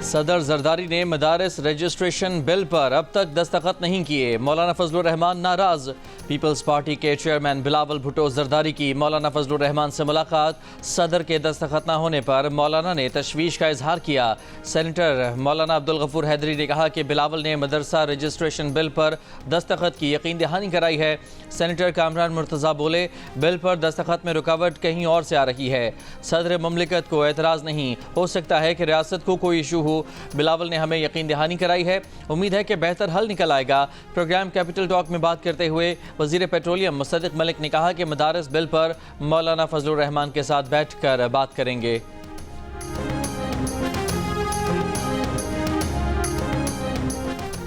सदर जरदारी ने मदारस registration bill पर अब तक दस्तखत नहीं किए, मौलाना फजलुर रहमान नाराज। पीपल्स पार्टी के चेयरमैन बिलावल भुट्टो जरदारी की मौलाना फजलुर रहमान से मुलाकात। सदर के दस्तखत न होने पर मौलाना ने तशवीश का इजहार किया। सेनेटर मौलाना अब्दुल गफूर हैदरी ने कहा कि बिलावल ने मदरसा रजिस्ट्रेशन बिल पर दस्तखत की यकीन दहानी कराई है। सेनेटर कामरान मुर्तज़ा बोले, बिल पर दस्तखत में रुकावट कहीं और से आ रही है। सदर मुमलिकत को एतराज़ नहीं, हो सकता है कि रियासत को कोई इशू हो। बिलावल ने हमें यकीन दहानी कराई है, उम्मीद है कि बेहतर हल निकल आएगा। प्रोग्राम कैपिटल टॉक में बात करते हुए वजीर पेट्रोलियम मुसद्दिक मलिक ने कहा कि मदारस बिल पर मौलाना फजलुर रहमान के साथ बैठकर बात करेंगे।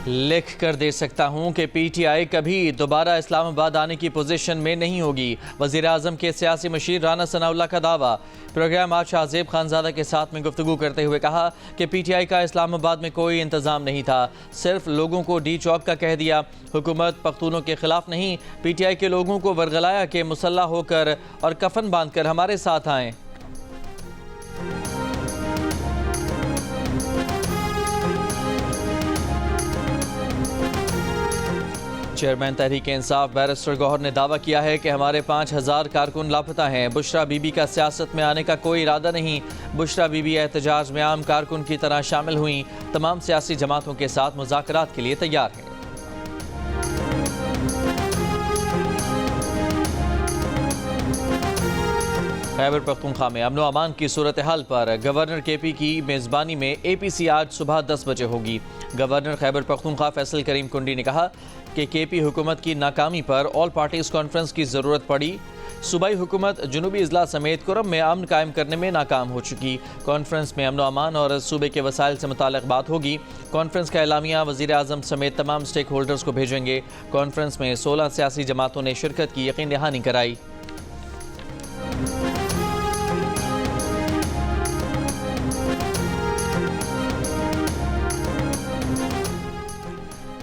लिख कर दे सकता हूँ कि पीटीआई कभी दोबारा इस्लामाबाद आने की पोजीशन में नहीं होगी, वज़ीर आज़म के सियासी मशीर राना सनाउल्लाह का दावा। प्रोग्राम आज शाहजेब खानजादा के साथ में गुफ्तगू करते हुए कहा कि पीटीआई का इस्लामाबाद में कोई इंतज़ाम नहीं था, सिर्फ लोगों को डी चौक का कह दिया। हुकूमत पख्तूनों के खिलाफ नहीं, पीटीआई के लोगों को वर्गलाया कि मुसल्ला होकर और कफन बांध कर हमारे साथ आएँ। चेयरमैन तहरीक इंसाफ बैरिस्टर गौहर ने दावा किया है कि हमारे 5000 कारकुन लापता हैं। बुशरा बीबी का सियासत में आने का कोई इरादा नहीं। बुशरा बीबी एहतजाज में आम कारकुन की तरह शामिल हुई, तमाम सियासी जमातों के साथ मुज़ाकरात के लिए तैयार हैं। खैबर पख्तूनख्वा में अमन व अमान की सूरत हाल पर गवर्नर केपी की मेज़बानी में एपीसी आज सुबह 10 बजे होगी। गवर्नर खैबर पख्तूनख्वा फैसल करीम कुंडी ने कहा कि केपी हुकूमत की नाकामी पर ऑल पार्टीज कॉन्फ्रेंस की ज़रूरत पड़ी। सूबाई हुकूमत जनूबी अजला समेत कुरम में अमन कायम करने में नाकाम हो चुकी। कॉन्फ्रेंस में अमन व अमान और सूबे के वसाइल से मुताल्लिक़ बात होगी। कॉन्फ्रेंस का एलामिया वज़ीर आज़म समेत तमाम स्टेक होल्डर्स को भेजेंगे। कॉन्फ्रेंस में 16 सियासी जमातों ने शिरकत की यकीन दहानी कराई।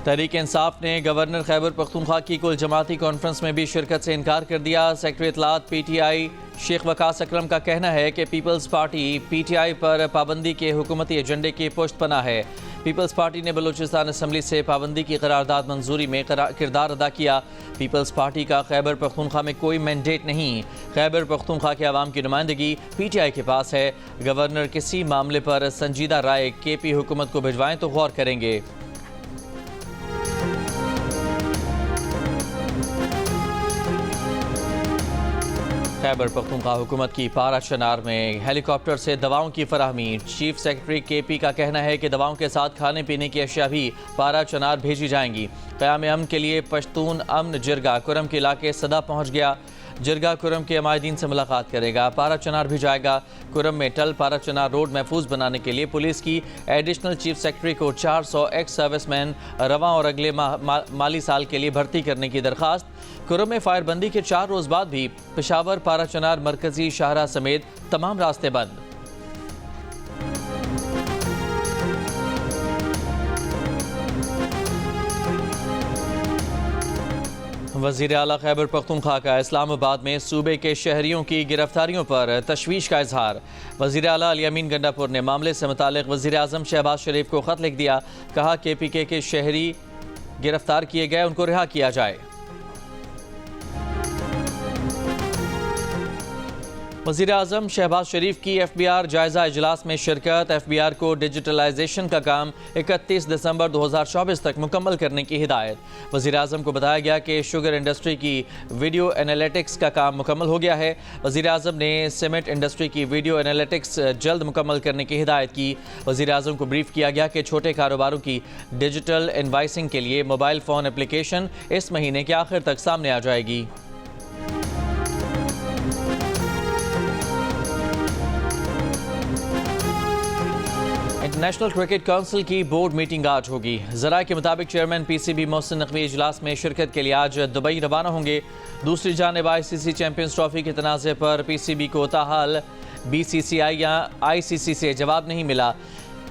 तहरीक इंसाफ ने गवर्नर खैबर पख्तूनख्वा की कुल जमाती कॉन्फ्रेंस में भी शिरकत से इनकार कर दिया। सेक्रेटरी इत्तलात पीटीआई शेख वकास अकरम का कहना है कि पीपल्स पार्टी पीटीआई पर पाबंदी के हुकूमती एजेंडे की पुष्टपना है। पीपल्स पार्टी ने बलूचिस्तान असम्बली से पाबंदी की करारदाद मंजूरी में किरदार अदा किया। पीपल्स पार्टी का खैबर पख्तूनख्वा में कोई मैंडेट नहीं। खैबर पख्तूनख्वा के अवाम की नुमाइंदगी पीटीआई के पास है। गवर्नर किसी मामले पर संजीदा राय केपी हुकूमत को भिजवाएं तो गौर करेंगे। खैबर पख्तूनख्वा हुकूमत की पारा चनार में हेलीकॉप्टर से दवाओं की फराहमी। चीफ सेक्रेटरी केपी का कहना है कि दवाओं के साथ खाने पीने की अशिया भी पारा चनार भेजी जाएंगी। क़याम अमन के लिए पश्तून अमन जिरगा कुरम के इलाके सदा पहुँच गया। जिरगा कुरम के अमायदीन से मुलाकात करेगा, पारा चनार भी जाएगा। कुरम में टल पारा चनार रोड महफूज बनाने के लिए पुलिस की एडिशनल चीफ सेक्रेटरी को 400 एक्स सर्विसमैन रवां और अगले माली साल के लिए भर्ती करने की दरख्वास्त। कुरम में फायरबंदी के 4 रोज़ बाद भी पेशावर पारा चनार मरकजी शाहरा समेत तमाम रास्ते बंद। वज़ीर आला खैबर पख्तूनख्वा का इस्लामाबाद में सूबे के शहरियों की गिरफ्तारियों पर तशवीश का इजहार। वज़ीर आला अली अमीन गंडापुर ने मामले से मुतालिक वज़ीर आज़म शहबाज शरीफ को ख़त लिख दिया। कहा KPK के शहरी गिरफ्तार किए गए, उनको रिहा किया जाए। वज़ीर आज़म शहबाज शरीफ की FBR जायज़ा इजलास में शिरकत। FBR को डिजिटलाइजेशन का काम 31 दिसंबर 2024 तक मुकम्मल करने की हिदायत। वज़ीर आज़म को बताया गया कि शुगर इंडस्ट्री की वीडियो एनालिटिक्स का काम मुकम्मल हो गया है। वज़ीर आज़म ने सीमेंट इंडस्ट्री की वीडियो एनालिटिक्स जल्द मुकम्मल करने की हिदायत की। वज़ीर आज़म को ब्रीफ किया गया कि छोटे कारोबारों की डिजिटल इनवाइसिंग के लिए मोबाइल फ़ोन एप्लीकेशन इस महीने के आखिर तक सामने आ जाएगी। इंटरनेशनल क्रिकेट काउंसिल की बोर्ड मीटिंग आज होगी। ज़राए के मुताबिक चेयरमैन PCB मोहसिन नकवी इजलास में शिरकत के लिए आज दुबई रवाना होंगे। दूसरी जानिब ICC चैंपियंस ट्रॉफी के तनाज़े पर PCB को ताहाल BCCI या ICC से जवाब नहीं मिला।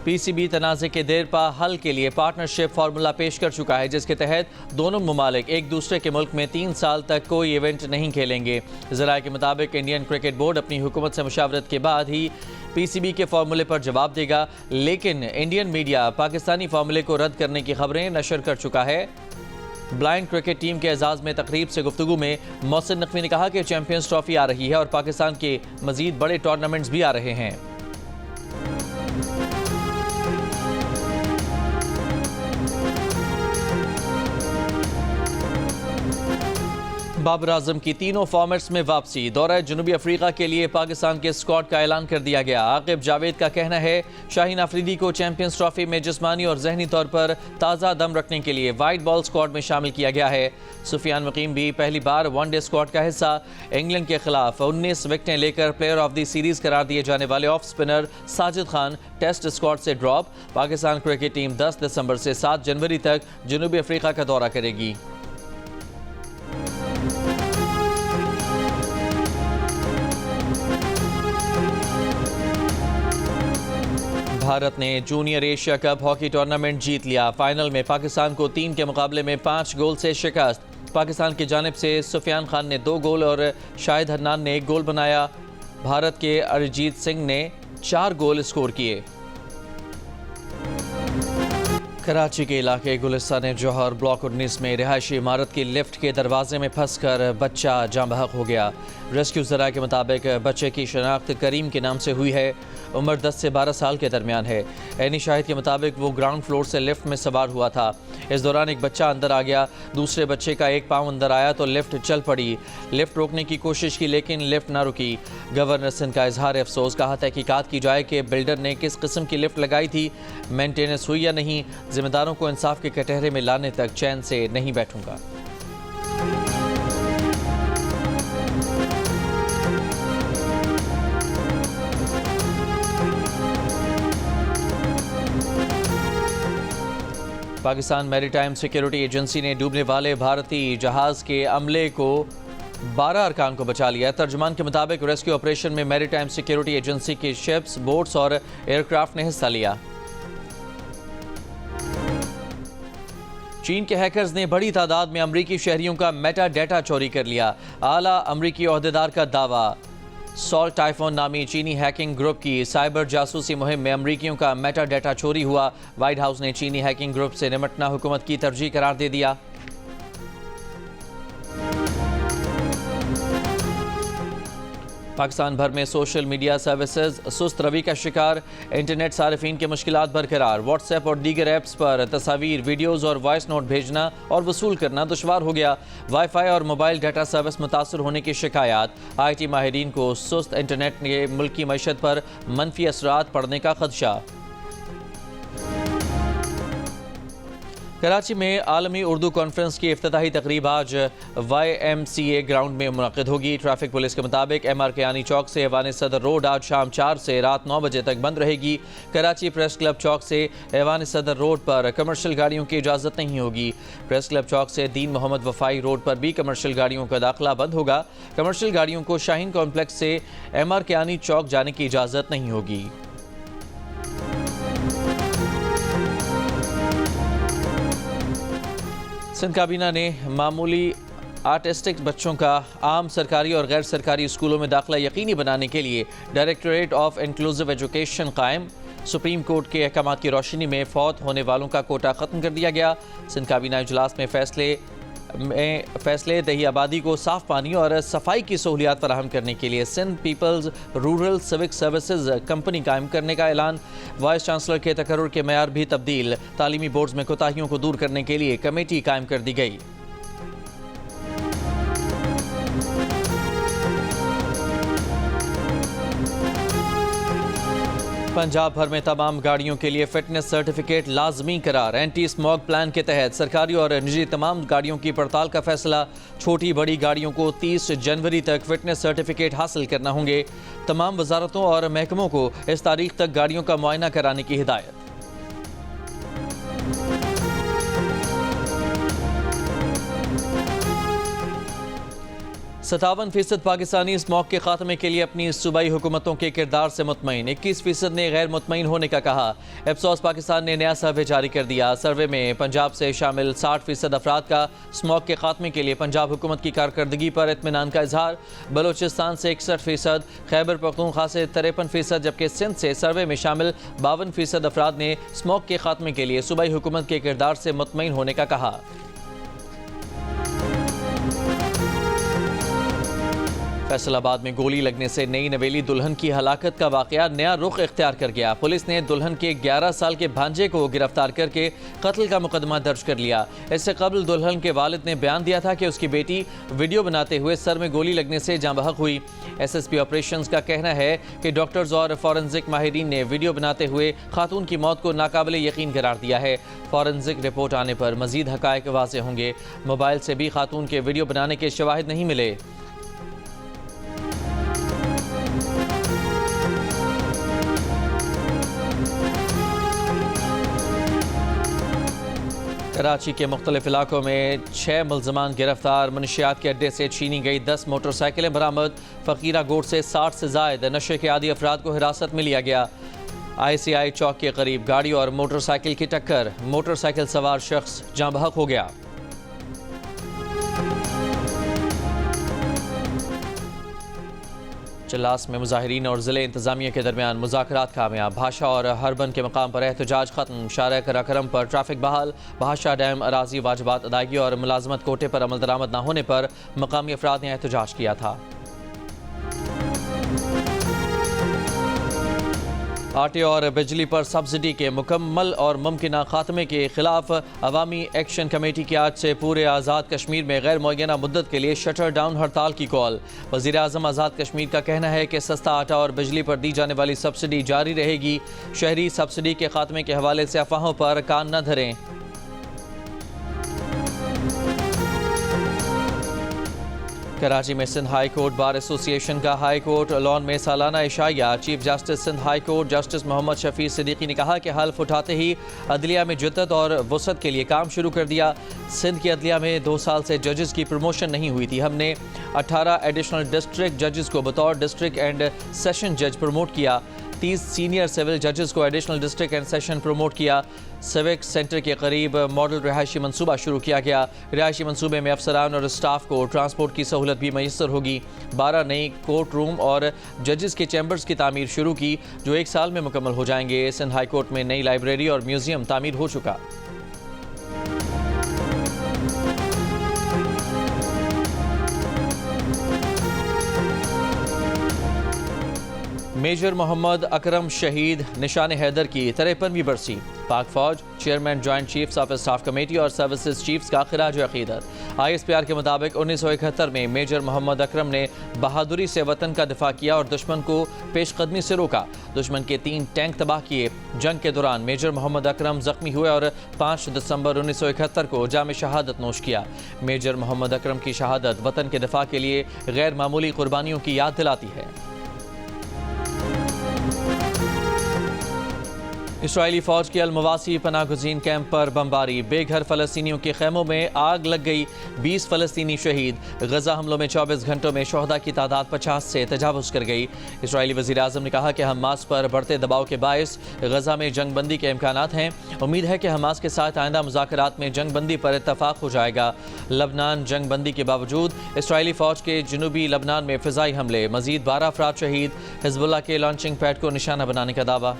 पीसीबी तनाज़े के देरपा हल के लिए पार्टनरशिप फार्मूला पेश कर चुका है, जिसके तहत दोनों ममालिक एक दूसरे के मुल्क में 3 साल तक कोई इवेंट नहीं खेलेंगे। ज़राए के मुताबिक इंडियन क्रिकेट बोर्ड अपनी हुकूमत से मुशावरत के बाद ही पीसीबी के फार्मूले पर जवाब देगा, लेकिन इंडियन मीडिया पाकिस्तानी फार्मूले को रद्द करने की खबरें नशर कर चुका है। ब्लाइंड क्रिकेट टीम के एजाज़ में तकरीब से गुफ्तगू में मोहसिन नकवी ने कहा कि चैंपियंस ट्रॉफी आ रही है और पाकिस्तान के मजीद बड़े टूर्नामेंट्स भी आ रहे हैं। बाबर आजम की तीनों फॉर्मेट्स में वापसी। दौरा जनूबी अफ्रीका के लिए पाकिस्तान के स्क्वाड का ऐलान कर दिया गया। आकिब जावेद का कहना है शाहीन अफरीदी को चैंपियंस ट्रॉफी में जिस्मानी और जहनी तौर पर ताज़ा दम रखने के लिए वाइट बॉल स्क्वाड में शामिल किया गया है। सुफियान मुकीम भी पहली बार वनडे स्क्वाड का हिस्सा। इंग्लैंड के खिलाफ 19 विकेटें लेकर प्लेयर ऑफ द सीरीज करार दिए जाने वाले off spinner Sajid Khan test squad से ड्रॉप। पाकिस्तान क्रिकेट टीम 10 दिसंबर से 7 जनवरी तक जनूबी अफ्रीका का दौरा करेगी। भारत ने junior Asia cup hockey tournament जीत लिया। फाइनल में पाकिस्तान को 3 के मुकाबले में 5 गोल से शिकस्त। पाकिस्तान की जानिब से सुफियान खान ने 2 गोल और शाहिद हन्नान ने 1 गोल बनाया। भारत के अरिजीत सिंह ने 4 गोल स्कोर किए। कराची के इलाके गुलिस्तान जौहर ब्लॉक 19 में रिहायशी इमारत की लिफ्ट के दरवाजे में फंसकर बच्चा जाँ बहक हो गया। रेस्क्यू ज़रा के मुताबिक बच्चे की शनाख्त करीम के नाम से हुई है। उम्र 10 से 12 साल के दरमियान है। एनी शाहिद के मुताबिक वो ग्राउंड फ्लोर से लिफ्ट में सवार हुआ था। इस दौरान एक बच्चा अंदर आ गया। दूसरे बच्चे का एक पाँव अंदर आया तो लिफ्ट चल पड़ी। लिफ्ट रोकने की कोशिश की लेकिन लिफ्ट ना रुकी। गवर्नर सिंध का इजहार अफसोस। कहा तहकीकात की जाए कि बिल्डर ने किस किस्म की लिफ्ट लगाई थी, मेंटेनेंस हुई या नहीं। जिम्मेदारों को इंसाफ के कटहरे में लाने तक चैन से नहीं बैठूंगा। पाकिस्तान मैरीटाइम सिक्योरिटी एजेंसी ने डूबने वाले भारतीय जहाज के अमले को 12 अरकान को बचा लिया। तर्जुमान के मुताबिक रेस्क्यू ऑपरेशन में मैरीटाइम सिक्योरिटी एजेंसी के शिप्स, बोट्स और एयरक्राफ्ट ने हिस्सा लिया। चीन के हैकर्स ने बड़ी तादाद में अमरीकी शहरियों का मेटा डेटा चोरी कर लिया। आला अमरीकी ओहदेदार का दावा। सॉल्ट टाइफोन नामी चीनी हैकिंग ग्रुप की साइबर जासूसी मुहिम में अमरीकियों का मेटा डेटा चोरी हुआ। व्हाइट हाउस ने चीनी हैकिंग ग्रुप से निपटना हुकूमत की तरजीह करार दे दिया। पाकिस्तान भर में सोशल मीडिया सर्विसेज सुस्त रवि का शिकार। इंटरनेट सार्फिन के मुश्किलात बरकरार। व्हाट्सएप और दीगर ऐप्स पर तस्वीर, वीडियोज़ और वॉइस नोट भेजना और वसूल करना दुश्वार हो गया। वाईफाई और मोबाइल डाटा सर्विस मुतासर होने की शिकायत। IT माहिरीन को सुस्त इंटरनेट के मुल्की मईशत पर मनफी असरात पड़ने का खदशा। कराची में आलमी उर्दू कॉन्फ्रेंस की इफ्तिताही तकरीब आज YMCA ग्राउंड में मुनक़िद होगी। ट्रैफिक पुलिस के मुताबिक MR कियानी चौक से ऐवान सदर रोड आज शाम 4 से रात 9 बजे तक बंद रहेगी। कराची प्रेस क्लब चौक से ऐवान सदर रोड पर कमर्शियल गाड़ियों की इजाज़त नहीं होगी। प्रेस क्लब चौक से दीन मोहम्मद वफाई रोड पर भी कमर्शियल गाड़ियों का दाखिला बंद होगा। कमर्शियल गाड़ियों को शाहीन कॉम्प्लेक्स से MR कियानी चौक जाने की इजाज़त नहीं होगी। सिंध काबीना ने मामूली आर्टिस्टिक बच्चों का आम सरकारी और गैर सरकारी स्कूलों में दाखिला यकीनी बनाने के लिए डायरेक्टरेट ऑफ इंक्लूसिव एजुकेशन कायम। सुप्रीम कोर्ट के अहकाम की रोशनी में फौत होने वालों का कोटा ख़त्म कर दिया गया। सिंध काबीना इजलास में फैसले दही आबादी को साफ पानी और सफाई की सहूलियात फराहम करने के लिए Sindh people's rural civic services company कायम करने का ऐलान। वाइस चांसलर के तकर्रुर के मयार भी तब्दील। तालीमी बोर्ड्स में कोताहियों को दूर करने के लिए कमेटी कायम कर दी गई। पंजाब भर में तमाम गाड़ियों के लिए फिटनेस सर्टिफिकेट लाजमी करार। एंटी स्मॉग प्लान के तहत सरकारी और निजी तमाम गाड़ियों की पड़ताल का फैसला। छोटी बड़ी गाड़ियों को 30 जनवरी तक फिटनेस सर्टिफिकेट हासिल करना होंगे। तमाम वजारतों और महकमों को इस तारीख तक गाड़ियों का मुआयना कराने की हिदायत। 57% पाकिस्तानी स्मॉग के खात्मे के लिए अपनी सूबाई हुकूमतों के किरदार से मुतमईन, 21% ने गैर मुतमईन होने का कहा। एप्सोस पाकिस्तान ने नया सर्वे जारी कर दिया। सर्वे में पंजाब से शामिल 60% अफराद का स्मॉग के खात्मे के लिए पंजाब हुकूमत की कारकर्दगी पर इत्मीनान का इजहार। बलोचिस्तान से 61%, खैबर पख्तूनख्वा से 53%, जबकि सिंध से सर्वे में शामिल 52% अफराद ने स्मॉग के खात्मे के लिए सूबाई हुकूमत के किरदार से मुतमईन होने का कहा। फैसलाबाद में गोली लगने से नई नवेली दुल्हन की हलाकत का वाकया नया रुख इख्तियार कर गया। पुलिस ने दुल्हन के 11 साल के भांजे को गिरफ्तार करके कत्ल का मुकदमा दर्ज कर लिया। इससे कबल दुल्हन के वालिद ने बयान दिया था कि उसकी बेटी वीडियो बनाते हुए सर में गोली लगने से जाँ बहक हुई। SSP ऑपरेशंस का कहना है कि डॉक्टर्स और फॉरेंसिक माहिरीन ने वीडियो बनाते हुए खातून की मौत को नाकाबिले यकीन करार दिया है। फॉरेंसिक रिपोर्ट आने पर मजीद हकायक वाज़ेह होंगे। मोबाइल से भी खातून के वीडियो बनाने के शवाहिद नहीं मिले। कराची के मुख्तलिफ इलाकों में 6 मुल्ज़मान गिरफ्तार। मनशियात के अड्डे से छीनी गई 10 मोटरसाइकिलें बरामद। फ़कीरा गोट से 60 से ज़ायद नशे के आदी अफराद को हिरासत में लिया गया। ICI चौक के करीब गाड़ी और मोटरसाइकिल की टक्कर, मोटरसाइकिल सवार शख्स जाँ बहक हो गया। चल्लास में मुजाहिरीन और ज़िले इंतज़ामिया के दरमियान मुज़ाकरात कामयाब। भाषा और हरबन के मकाम पर एहतजाज खत्म। शारा कराकरम पर ट्रैफिक बहाल। भाषा डैम अराजी वाजबात अदायगी और मुलाजमत कोटे पर अमल दरामद न होने पर मकामी अफराद ने एहतजाज किया था। आटे और बिजली पर सब्सिडी के मुकम्मल और मुमकिना खात्मे के खिलाफ अवामी एक्शन कमेटी की आज से पूरे आज़ाद कश्मीर में गैर मुअय्यना मुद्दत के लिए शटर डाउन हड़ताल की कॉल। वज़ीर आज़म आज़ाद कश्मीर का कहना है कि सस्ता आटा और बिजली पर दी जाने वाली सब्सिडी जारी रहेगी। शहरी सब्सिडी के खात्मे के हवाले से अफवाहों पर कान न धरें। कराची में Sindh high court bar association का हाई कोर्ट लॉन में सालाना इशाया। Chief justice Sindh high court justice Mohammad Shafi Siddiqui ने कहा कि हल्फ उठाते ही अदलिया में जिद्दत और वसअत के लिए काम शुरू कर दिया। सिंध की अदलिया में 2 साल से जजेस की प्रमोशन नहीं हुई थी। हमने 18 एडिशनल डिस्ट्रिक्ट जजेस को बतौर डिस्ट्रिक्ट एंड सेशन जज प्रमोट किया। 30 सीनियर सिविल जजेस को additional district and session promote किया। सिविक सेंटर के करीब मॉडल रिहायशी मनसूबा शुरू किया गया। रिहायशी मनसूबे में अफसरान और स्टाफ को ट्रांसपोर्ट की सहूलत भी मैसर होगी। 12 नई कोर्ट रूम और जजेस के चैम्बर्स की तामीर शुरू की, जो 1 साल में मुकम्मल हो जाएंगे। सिंध हाई कोर्ट में नई लाइब्रेरी और म्यूजियम तामीर हो चुका। मेजर मोहम्मद अकरम शहीद निशान हैदर की 53वीं बरसी। पाक फौज chairman joint chiefs of staff committee और सर्विसेज चीफ्स का खिराज अकीदत। ISPR के मुताबिक 1971 में मेजर मोहम्मद अकरम ने बहादुरी से वतन का दिफा किया और दुश्मन को पेशकदमी से रोका। दुश्मन के 3 टैंक तबाह किए। जंग के दौरान मेजर मोहम्मद अकरम जख्मी हुए और 5 दिसंबर 1971 को जाम शहादत नोश किया। मेजर मोहम्मद अकरम की शहादत वतन के दिफा के लिए गैर मामूली कुर्बानियों की याद दिलाती है। इसराइली फौज के अलमवासी पनाहगुज़ीन कैंप पर बमबारी। बेघर फ़लस्तीनियों के खेमों में आग लग गई। 20 फ़लस्तीनी शहीद। गजा हमलों में 24 घंटों में शोहदा की तादाद 50 से तजावुज़ कर गई। इसराइली वज़ीर आज़म ने कहा कि हमास पर बढ़ते दबाव के बायस गजा में जंग बंदी के इम्कानात हैं। उम्मीद है कि हमास के साथ आइंदा मुज़ाकरात में जंग बंदी पर इत्तफाक हो जाएगा। लबनान जंग बंदी के बावजूद इसराइली फ़ौज के जनूबी लबनान में फ़िज़ाई हमले। मज़ीद 12 अफराद शहीद। हिज़्बुल्लाह के लॉन्चिंग पैड को निशाना बनाने का दावा।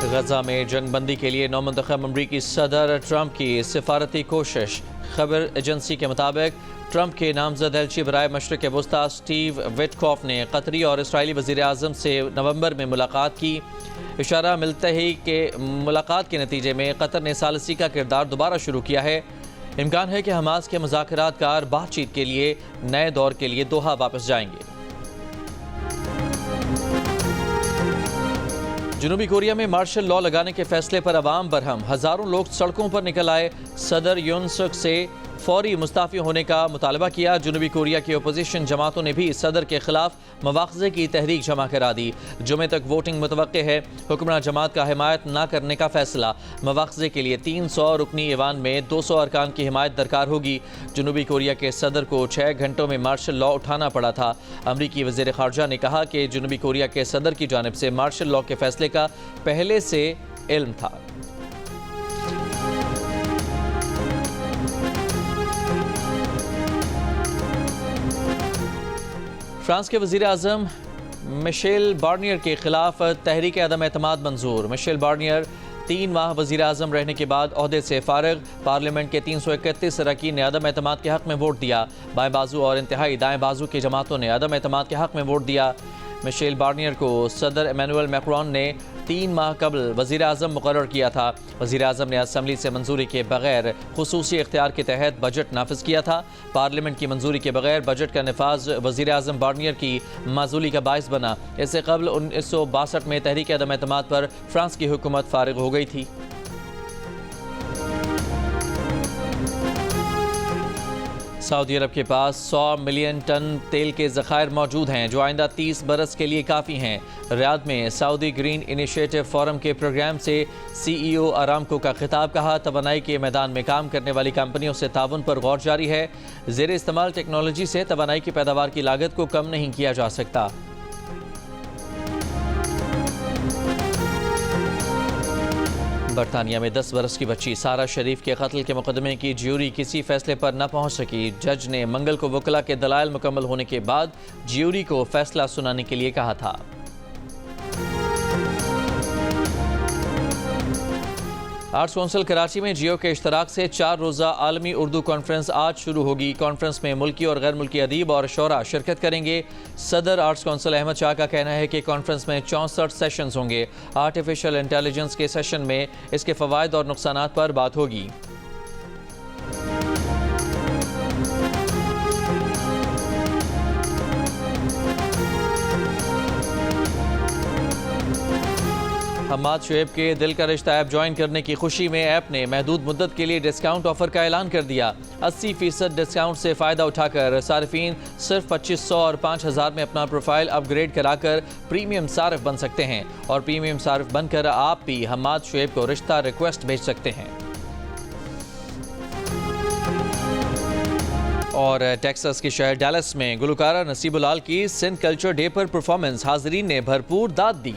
गजा में जंग बंदी के लिए नौमुंतखब अमरीकी सदर ट्रंप की सिफारती कोशिश। खबर एजेंसी के मुताबिक ट्रंप के नामजद एलची बराए मशरिक़ वस्ता स्टीव विटकॉफ ने कतरी और इसराइली वज़ीर आज़म से नवंबर में मुलाकात की। इशारा मिलता है कि मुलाकात के नतीजे में कतर ने सालसी का किरदार दोबारा शुरू किया है। इम्कान है कि हमास के मुज़ाकरात कार बातचीत के लिए नए दौर के लिए दोहा वापस जाएंगे। जनूबी कोरिया में मार्शल लॉ लगाने के फैसले पर अवाम बरहम। हज़ारों लोग सड़कों पर निकल आए। सदर यून सुक से फौरी मुस्ताफ़ी होने का मुतालबा किया। जनूबी कोरिया की अपोजिशन जमातों ने भी सदर के खिलाफ मवाख़ज़े की तहरीक जमा करा दी। जुमे तक वोटिंग मुतवक्के है। हुक्मरान जमात का हिमायत न करने का फैसला। मवाख़ज़े के लिए 300 रुकनी ईवान में 200 अरकान की हिमायत दरकार होगी। जनूबी कोरिया के सदर को 6 घंटों में मार्शल लॉ उठाना पड़ा था। अमरीकी वज़ीर ख़ारजा ने कहा कि जनूबी कोरिया के सदर की जानिब से मार्शल लॉ के फैसले का पहले से इल्म था। फ्रांस के वज़ीर आज़म मिशेल बार्नियर के खिलाफ तहरीक अदम एतमाद मंजूर। मिशेल बार्नियर 3 माह वज़ीर आज़म रहने के बाद ओहदे से फारिग। पार्लियामेंट के 331 अरकान ने अदम एतमाद के हक़ में वोट दिया। बाएं बाजू और इंतहाई दाएं बाजू की जमातों ने अदम एतमाद के हक़ में वोट दिया। मिशेल बार्नियर को सदर इमैनुअल मैक्रोन ने 3 माह कबल वज़ीर आज़म मुकर्रर किया था। वज़ीर आज़म ने असम्बली से मंजूरी के बगैर खुसूसी इख्तियार के तहत बजट नाफिज किया था। पार्लियामेंट की मंजूरी के बगैर बजट का नफाज वज़ीर आज़म बार्नियर की माजूली का बायस बना। इससे कबल 1962 में तहरीक अदम एतमाद पर फ्रांस की हुकूमत फारिग हो गई थी। सऊदी अरब के पास 100 मिलियन टन तेल के ज़खायर मौजूद हैं जो आइंदा 30 बरस के लिए काफ़ी हैं। रियाद में सऊदी ग्रीन इनिशिएटिव फोरम के प्रोग्राम से CEO अरामको का खिताब। कहा, तवानाई के मैदान में काम करने वाली कंपनियों से ताउन पर गौर जारी है। ज़ेर इस्तेमाल टेक्नोलॉजी से तवानाई की पैदावार की लागत को कम नहीं किया जा सकता। बरतानिया में 10 बरस की बच्ची सारा शरीफ के कत्ल के मुकदमे की ज्यूरी किसी फैसले पर न पहुंच सकी। जज ने मंगल को वकला के दलाइल मुकम्मल होने के बाद ज्यूरी को फैसला सुनाने के लिए कहा था। आर्ट्स कौंसिल कराची में जियो के इश्तराक से 4 रोज़ा आलमी उर्दू कॉन्फ्रेंस आज शुरू होगी। कॉन्फ्रेंस में मुल्की और गैर मुल्की अदीब और शोरा शिरकत करेंगे। सदर आर्ट्स कौंसिल अहमद शाह का कहना है कि कॉन्फ्रेंस में 64 सेशंस होंगे। आर्टिफिशियल इंटेलिजेंस के सेशन में इसके फ़वाइद और नुकसानात पर बात होगी। हम्माद शुएब के दिल का रिश्ता ऐप ज्वाइन करने की खुशी में ऐप ने महदूद मुद्दत के लिए डिस्काउंट ऑफर का ऐलान कर दिया। 80% डिस्काउंट से फ़ायदा उठाकर सारिफीन सिर्फ 2500 और 5000 में अपना प्रोफाइल अपग्रेड कराकर प्रीमियम सारिफ बन सकते हैं और प्रीमियम सारिफ बनकर आप भी हम्माद शुएब को रिश्ता रिक्वेस्ट भेज सकते हैं। और टेक्सास के शहर डैलस में गुलकारा नसीबुलाल की सिंध कल्चर डे पर परफॉर्मेंस, हाज़रीन ने भरपूर दाद दी।